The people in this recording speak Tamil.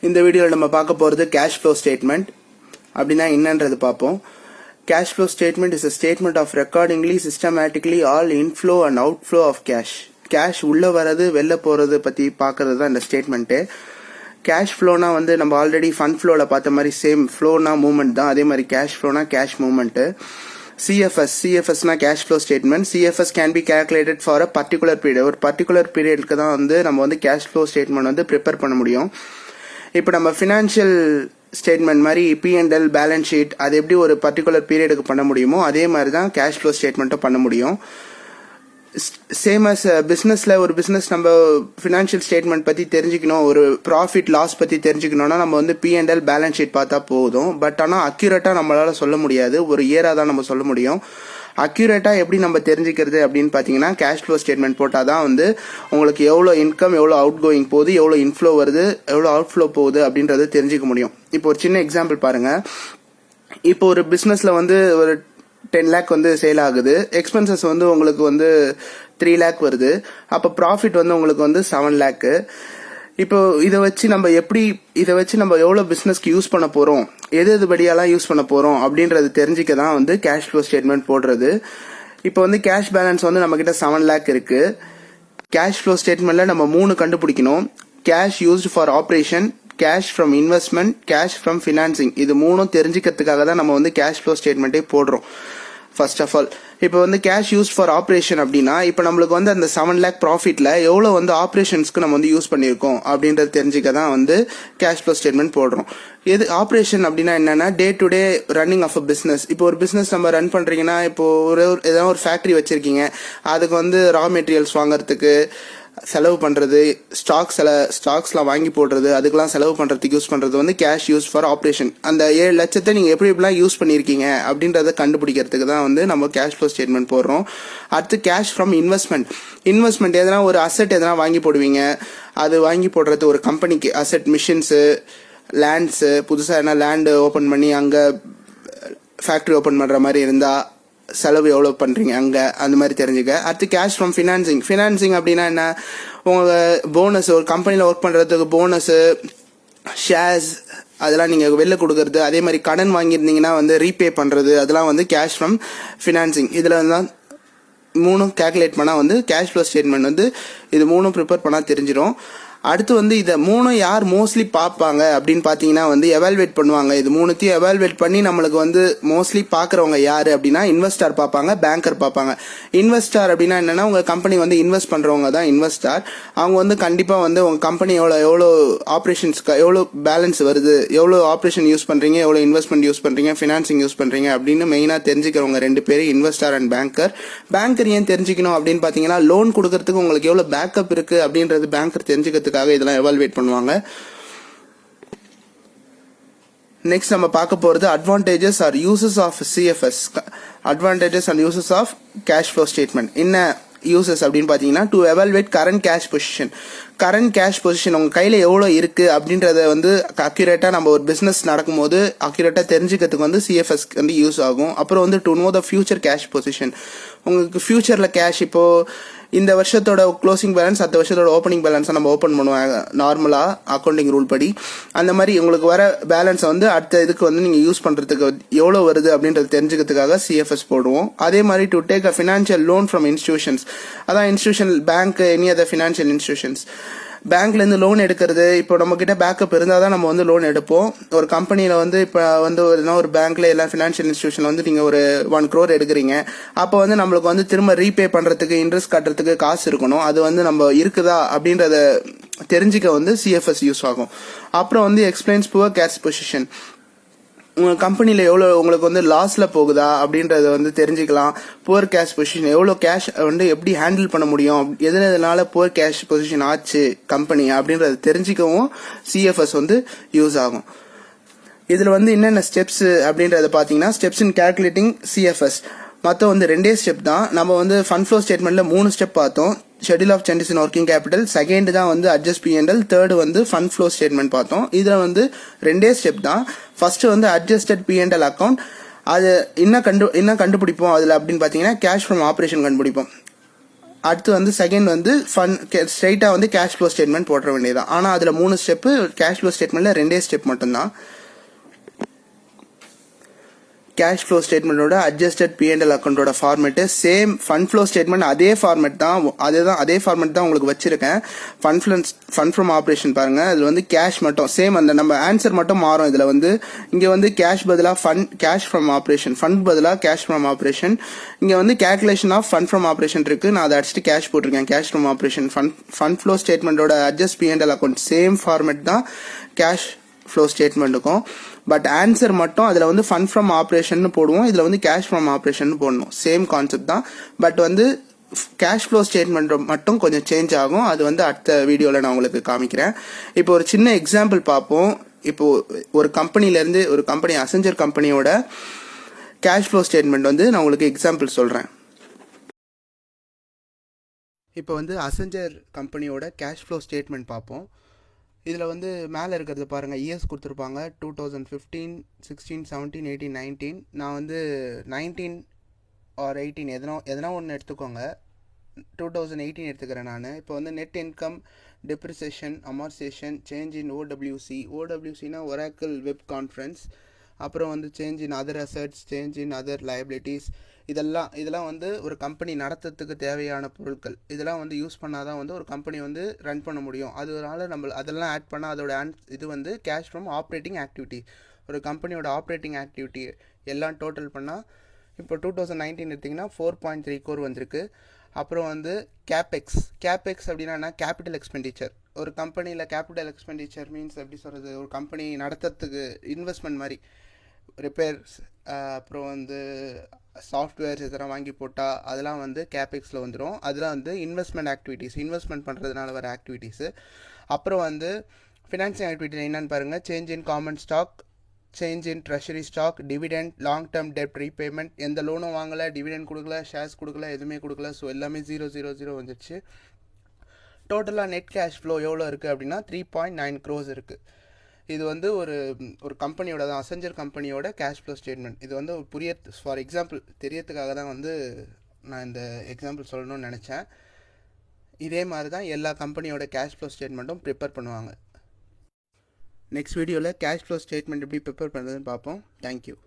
இந்த வீடியோவில் நம்ம பார்க்க போகிறது கேஷ் ஃப்ளோ ஸ்டேட்மெண்ட். அப்படின்னா என்னன்றது பார்ப்போம். Cash flow statement is a statement of recordingly systematically all inflow and outflow of cash. Cash உள்ள வர்றது வெளில போறது பத்தி பார்க்கறது தான் இந்த ஸ்டேட்மெண்ட்டு. கேஷ் ஃப்ளோனா வந்து நம்ம ஆல்ரெடி ஃபண்ட் ஃப்ளோவில் பார்த்த மாதிரி சேம் ஃப்ளோனா மூவ்மெண்ட் தான். அதே மாதிரி கேஷ் ஃப்ளோனா கேஷ் மூவ்மெண்ட்டு. CFSனா cash flow statement. CFS can be calculated for a particular period. ஒரு பர்டிகுலர் பீரியடுக்கு தான் வந்து நம்ம வந்து கேஷ் ஃப்ளோ ஸ்டேட்மெண்ட் வந்து ப்ரிப்பேர் பண்ண முடியும். இப்போ நம்ம ஃபினான்ஷியல் ஸ்டேட்மெண்ட் மாதிரி P&L பேலன்ஸ் ஷீட் அது எப்படி ஒரு பர்டிகுலர் பீரியடுக்கு பண்ண முடியுமோ அதே மாதிரி தான் கேஷ் ஃப்ளோ ஸ்டேட்மெண்ட்டும் பண்ண முடியும். சேம் அஸ் பிஸ்னஸில் ஒரு பிஸ்னஸ் நம்ம ஃபினான்ஷியல் ஸ்டேட்மெண்ட் பற்றி தெரிஞ்சுக்கணும், ஒரு ப்ராஃபிட் லாஸ் பற்றி தெரிஞ்சுக்கணும்னா நம்ம வந்து P&L பேலன்ஸ் ஷீட் பார்த்தா போதும். பட் ஆனால் அக்யூரேட்டாக நம்மளால் சொல்ல முடியாது, ஒரு இயராக தான் நம்ம சொல்ல முடியும். அக்யூரேட்டாக எப்படி நம்ம தெரிஞ்சுக்கிறது அப்படின்னு பார்த்தீங்கன்னா கேஷ் ஃப்ளோ ஸ்டேட்மெண்ட் போட்டால் தான் வந்து உங்களுக்கு எவ்வளோ இன்கம், எவ்வளோ அவுட் கோயிங் போகுது, எவ்வளோ இன்ஃப்ளோ வருது, எவ்வளோ அவுட் ஃப்ளோ போகுது அப்படின்றத தெரிஞ்சுக்க முடியும். இப்போ ஒரு சின்ன எக்ஸாம்பிள் பாருங்கள். இப்போ ஒரு பிஸ்னஸில் வந்து ஒரு 10 lakh வந்து சேல் ஆகுது, எக்ஸ்பென்சஸ் வந்து உங்களுக்கு வந்து 3 lakh வருது, அப்போ ப்ராஃபிட் வந்து உங்களுக்கு வந்து 7 lakh. இப்போ இதை வச்சு நம்ம எவ்வளோ பிஸ்னஸ்க்கு யூஸ் பண்ண போகிறோம், எது படியெல்லாம் யூஸ் பண்ண போகிறோம் அப்படின்றது தெரிஞ்சிக்க தான் வந்து கேஷ் ஃப்ளோ ஸ்டேட்மெண்ட் போடுறது. இப்போ வந்து கேஷ் பேலன்ஸ் வந்து நம்மக்கிட்ட 7 lakh இருக்குது. கேஷ் ஃப்ளோ ஸ்டேட்மெண்ட்டில் நம்ம 3 கண்டுபிடிக்கணும். Cash used for operation, cash from investment, cash from financing. இது 3 தெரிஞ்சுக்கிறதுக்காக தான் நம்ம வந்து கேஷ் ஃப்ளோ ஸ்டேட்மெண்ட்டே போடுறோம். ஃபர்ஸ்ட் ஆஃப் ஆல் இப்போ வந்து கேஷ் யூஸ் ஃபார் ஆப்ரேஷன் அப்படின்னா இப்போ நம்மளுக்கு வந்து அந்த 7 lakh ப்ராஃபிட்டில் எவ்வளோ வந்து ஆப்ரேஷன்ஸ்க்கு நம்ம வந்து யூஸ் பண்ணியிருக்கோம் அப்படின்றது தெரிஞ்சிக்க தான் வந்து கேஷ் ஃப்ளோ ஸ்டேட்மெண்ட் போடுறோம். எது ஆப்ரேஷன் அப்படின்னா என்னன்னா day to day running of a business. இப்போ ஒரு பிஸ்னஸ் நம்ம ரன் பண்ணுறீங்கன்னா இப்போ ஏதாவது ஒரு ஃபேக்ட்ரி வச்சுருக்கீங்க, அதுக்கு வந்து ரா மெட்டீரியல்ஸ் வாங்குறதுக்கு செலவு பண்ணுறது, ஸ்டாக்ஸ்லாம் வாங்கி போடுறது, அதுக்கெல்லாம் செலவு பண்ணுறதுக்கு யூஸ் பண்ணுறது வந்து கேஷ் யூஸ் ஃபார் ஆப்ரேஷன். அந்த 7 லட்சத்தை நீங்கள் எப்படிலாம் யூஸ் பண்ணியிருக்கீங்க அப்படின்றத கண்டுபிடிக்கிறதுக்கு தான் வந்து நம்ம கேஷ் ஃப்ளோ ஸ்டேட்மெண்ட் போடுறோம். அடுத்து கேஷ் ஃப்ரம் இன்வெஸ்ட்மெண்ட் எதனா ஒரு அசெட் எதனா வாங்கி போடுவீங்க, அது வாங்கி போடுறது ஒரு கம்பெனிக்கு அசெட், மிஷின்ஸு, லேண்ட்ஸு, புதுசாக என்ன லேண்டு ஓப்பன் பண்ணி அங்கே ஃபேக்ட்ரி ஓப்பன் பண்ணுற மாதிரி இருந்தால் செலவு எவ்வளோ பண்ணுறீங்க அங்கே, அந்த மாதிரி தெரிஞ்சுக்க. அடுத்து கேஷ் ஃப்ரம் ஃபினான்சிங் அப்படின்னா என்ன, உங்கள் போனஸ், ஒரு கம்பெனியில் ஒர்க் பண்ணுறதுக்கு போனஸு, ஷேர்ஸ் அதெல்லாம் நீங்கள் வெளில கொடுக்கறது, அதே மாதிரி கடன் வாங்கியிருந்தீங்கன்னா வந்து ரீபே பண்ணுறது, அதெல்லாம் வந்து கேஷ் ஃப்ரம் ஃபினான்சிங். இதில் தான் 3 கேல்குலேட் பண்ணால் வந்து கேஷ் ஃப்ளோ ஸ்டேட்மெண்ட் வந்து இது 3 ப்ரிப்பேர் பண்ணால் தெரிஞ்சிடும். அடுத்து வந்து இதை 3 யார் மோஸ்ட்லி பார்ப்பாங்க அப்படின்னு பார்த்தீங்கன்னா வந்து எவால்வேட் பண்ணுவாங்க. இது 3த்தையும் எவால்வேட் பண்ணி நம்மளுக்கு வந்து மோஸ்ட்லி பார்க்குறவங்க யார் அப்படின்னா இன்வெஸ்டார் பார்ப்பாங்க, பேங்கர் பார்ப்பாங்க. இன்வெஸ்டார் அப்படின்னா என்னென்னா உங்கள் கம்பெனி வந்து இன்வெஸ்ட் பண்ணுறவங்க தான் இன்வெஸ்டார். அவங்க வந்து கண்டிப்பாக வந்து உங்கள் கம்பெனி எவ்வளோ ஆப்ரேஷன்ஸ்க்கு எவ்வளோ பேலன்ஸ் வருது, எவ்வளோ ஆப்ரேஷன் யூஸ் பண்ணுறீங்க, எவ்வளோ இன்வெஸ்ட்மெண்ட் யூஸ் பண்ணுறீங்க, ஃபினான்சிங் யூஸ் பண்ணுறீங்க அப்படின்னு மெயினாக தெரிஞ்சுக்கிறவங்க 2 பேர் இன்வெஸ்டார் அண்ட் பேங்கர். பேங்கர் ஏன் தெரிஞ்சுக்கணும் அப்படின்னு பார்த்தீங்கன்னா லோன் கொடுக்கறதுக்கு உங்களுக்கு எவ்வளோ பேக்கப் இருக்குது அப்படின்றது பேங்கர் தெரிஞ்சுக்கிறதுக்கு இதெல்லாம் எவால்வேட் பண்ணுவாங்க. நெக்ஸ்ட் நம்ம பார்க்க போறது advantages or uses of CFS. Advantages and uses of cash flow statement. என்ன யூசஸ் அப்படின்னு பார்த்தீங்கன்னா to evaluate current cash position உங்கள் கையில் எவ்வளோ இருக்குது அப்படின்றத வந்து அக்யூரேட்டாக நம்ம ஒரு பிஸ்னஸ் நடக்கும்போது அக்யூரேட்டாக தெரிஞ்சுக்கிறதுக்கு வந்து CFS வந்து யூஸ் ஆகும். அப்புறம் வந்து to know the future cash position. உங்களுக்கு ஃபியூச்சரில் கேஷ் இப்போது இந்த வருஷத்தோட க்ளோசிங் பேலன்ஸ் அடுத்த வருஷத்தோட ஓப்பனிங் பேலன்ஸை நம்ம ஓப்பன் பண்ணுவாங்க நார்மலாக அக்கௌண்டிங் ரூல் படி. அந்த மாதிரி உங்களுக்கு வர பேலன்ஸை வந்து அடுத்த இதுக்கு வந்து நீங்கள் யூஸ் பண்ணுறதுக்கு எவ்வளோ வருது அப்படின்றது தெரிஞ்சுக்கிறதுக்காக CFS போடுவோம். அதே மாதிரி to take a financial loan from institutions, அதான் institution, bank, any other financial institutions. பேங்க்லேருந்து லோன் எடுக்கிறது, இப்போ நம்மக்கிட்ட பேக்கப் இருந்தால் தான் நம்ம வந்து லோன் எடுப்போம். ஒரு கம்பெனியில் வந்து இப்போ வந்து ஒரு பேங்க்ல எல்லாம் ஃபினான்ஷியல் இன்ஸ்டியூஷன் வந்து நீங்கள் ஒரு 1 crore எடுக்கிறீங்க, அப்போ வந்து நம்மளுக்கு வந்து திரும்ப ரீபே பண்ணுறதுக்கு, இன்ட்ரெஸ்ட் கட்டுறதுக்கு காசு இருக்கணும். அது வந்து நம்ம இருக்குதா அப்படின்றத தெரிஞ்சுக்க வந்து CFS யூஸ் ஆகும். அப்புறம் வந்து எக்ஸ்பிளைன்ஸ் புவர் கேஷ் பொசிஷன். உங்கள் கம்பெனியில் எவ்வளோ உங்களுக்கு வந்து லாஸில் போகுதா அப்படின்றத வந்து தெரிஞ்சுக்கலாம். புவர் கேஷ் பொசிஷன், எவ்வளோ கேஷ் வந்து எப்படி ஹேண்டில் பண்ண முடியும், எதனால புவர் கேஷ் பொசிஷன் ஆச்சு கம்பெனி அப்படின்றத தெரிஞ்சுக்கவும் CFS வந்து யூஸ் ஆகும். இதில் வந்து என்னென்ன ஸ்டெப்ஸ் அப்படின்றத பார்த்தீங்கன்னா ஸ்டெப்ஸ் இன் கேல்குலேட்டிங் CFS மொத்தம் வந்து 2 ஸ்டெப் தான். நம்ம வந்து ஃபண்ட் ஃப்ளோ ஸ்டேட்மெண்ட்டில் 3 ஸ்டெப் பார்த்தோம். Schedule of changes in working capital, second தான் வந்து அட்ஜஸ்ட் P&L, தேர்டு வந்து ஃபண்ட் ஃப்ளோ ஸ்டேட்மெண்ட் பார்த்தோம். இதில் வந்து 2 ஸ்டெப் தான். ஃபர்ஸ்ட் வந்து அட்ஜஸ்டட் P&L அக்கௌண்ட், அது என்ன கண்டுபிடிப்போம் அதில் அப்படின்னு பார்த்தீங்கன்னா கேஷ் ஃப்ரம் ஆப்ரேஷன் கண்டுபிடிப்போம். அடுத்து வந்து செகண்ட் வந்து ஸ்ட்ரைட்டாக வந்து கேஷ் ஃப்ளோ ஸ்டேட்மெண்ட் போட்டுற வேண்டியதான். ஆனால் அதில் 3 ஸ்டெப்பு, கேஷ் ஃப்ளோ ஸ்டேட்மெண்ட்டில் 2 ஸ்டெப் மட்டும்தான். கேஷ் ஃப்ளோ ஸ்டேட்மெண்ட்டோட அட்ஜஸ்டட் P&L அக்கௌண்ட்டோட format same. Fund flow statement அதே ஃபார்மேட் தான், அதே ஃபார்மேட் தான் உங்களுக்கு வச்சிருக்கேன். ஃபண்ட் ஃப்ரம் ஆப்ரேஷன் பாருங்கள், அதில் வந்து கேஷ் மட்டும் சேம், அந்த நம்ம ஆன்சர் மட்டும் மாறும். இதில் வந்து இங்கே வந்து கேஷ் பதிலாக கேஷ் ஃப்ரம் ஆப்ரேஷன், ஃபண்ட் பதிலாக கேஷ் ஃப்ரம் ஆப்ரேஷன். இங்கே வந்து calculation of fund from operation இருக்குது, நான் அதை அடிச்சுட்டு கேஷ் போட்டிருக்கேன். Cash from operation fund flow ஸ்டேட்மெண்ட்டோட adjust P&L account same format தான் கேஷ் ஃப்ளோ ஸ்டேட்மெண்ட்டுக்கும். பட் ஆன்சர் மட்டும் அதில் வந்து ஃபண்ட் ஃப்ரம் ஆப்ரேஷன் போடுவோம், இதில் வந்து கேஷ் ஃப்ரம் ஆப்ரேஷன் போடணும். சேம் கான்செப்ட் தான். பட் வந்து கேஷ் ஃப்ளோ ஸ்டேட்மெண்ட் மட்டும் கொஞ்சம் சேஞ்ச் ஆகும். அது வந்து அடுத்த வீடியோவில் நான் உங்களுக்கு காமிக்கிறேன். இப்போ ஒரு சின்ன எக்ஸாம்பிள் பார்ப்போம். இப்போ ஒரு கம்பெனிலேருந்து, ஒரு கம்பெனி அசெஞ்சர் கம்பெனியோட கேஷ் ஃப்ளோ ஸ்டேட்மெண்ட் வந்து நான் உங்களுக்கு எக்ஸாம்பிள் சொல்கிறேன். இப்போ வந்து அசெஞ்சர் கம்பெனியோட கேஷ் ஃப்ளோ ஸ்டேட்மெண்ட் பார்ப்போம். இதில் வந்து மேலே இருக்கிறது பாருங்கள், இயர்ஸ் கொடுத்துருப்பாங்க. 2015, 16, 17, 18, 19. நான் வந்து 19 ஆர் 18 எதனா ஒன்று எடுத்துக்கோங்க. 2018 எடுத்துக்கிறேன் நான். இப்போ வந்து net income, depreciation, amortisation, change in ஓடபிள்யூசினா ஒராக்கிள் வெப் கான்ஃபரன்ஸ், அப்புறம் வந்து change in other assets, change in other liabilities. இதெல்லாம் வந்து ஒரு கம்பெனி நடத்துறதுக்கு தேவையான பொருட்கள். இதெல்லாம் வந்து யூஸ் பண்ணாதான் வந்து ஒரு கம்பெனி வந்து ரன் பண்ண முடியும். அதனால நம்ம அதெல்லாம் ஆட் பண்ணால் அதோட இது வந்து கேஷ் ஃப்ரம் ஆப்ரேட்டிங் ஆக்டிவிட்டி. ஒரு கம்பெனியோட ஆப்ரேட்டிங் ஆக்டிவிட்டி எல்லாம் டோட்டல் பண்ணால் இப்போ 2019 எடுத்திங்கன்னா 4.3 crore வந்திருக்கு. அப்புறம் வந்து கேபெக்ஸ் அப்படின்னா கேபிட்டல் எக்ஸ்பெண்டிச்சர். ஒரு கம்பெனியில் கேபிட்டல் எக்ஸ்பெண்டிச்சர் மீன்ஸ் எப்படி சொல்கிறது, ஒரு கம்பெனி நடத்துறதுக்கு இன்வெஸ்ட்மெண்ட் மாதிரி, ரிப்பேர்ஸ், அப்புறம் வந்து சாஃப்ட்வேர்ஸ் இதெல்லாம் வாங்கி போட்டால் அதெல்லாம் வந்து கேபெக்ஸில் வந்துடும். அதெல்லாம் வந்து இன்வெஸ்ட்மெண்ட் ஆக்டிவிட்டீஸ், இன்வெஸ்ட்மெண்ட் பண்ணுறதுனால வர ஆக்டிவிட்டீஸு. அப்புறம் வந்து ஃபினான்சிங் ஆக்டிவிட்டி என்னென்னு பாருங்கள், change in common stock, change in treasury stock, dividend, long term டெப்ட் ரீபேமெண்ட். எந்த லோனும் வாங்கலை, டிவிடெண்ட் கொடுக்கல, ஷேர்ஸ் கொடுக்கல, எதுவுமே கொடுக்கல. ஸோ எல்லாமே 000 வந்துடுச்சு. டோட்டலாக நெட் கேஷ் ஃப்ளோ எவ்வளோ இருக்குது அப்படின்னா 3.9 crores இருக்குது. இது வந்து ஒரு கம்பெனியோட தான், அசெஞ்சர் கம்பெனியோட கேஷ் ஃப்ளோ ஸ்டேட்மெண்ட். இது வந்து ஃபார் எக்ஸாம்பிள் தெரியறதுக்காக தான் வந்து நான் இந்த எக்ஸாம்பிள் சொல்லணும்னு நினச்சேன். இதே மாதிரி தான் எல்லா கம்பெனியோட கேஷ் ஃப்ளோ ஸ்டேட்மெண்ட்டும் ப்ரிப்பேர் பண்ணுவாங்க. நெக்ஸ்ட் வீடியோவில் கேஷ் ஃப்ளோ ஸ்டேட்மெண்ட் எப்படி ப்ரிப்பேர் பண்ணுறதுன்னு பார்ப்போம். தேங்க்யூ.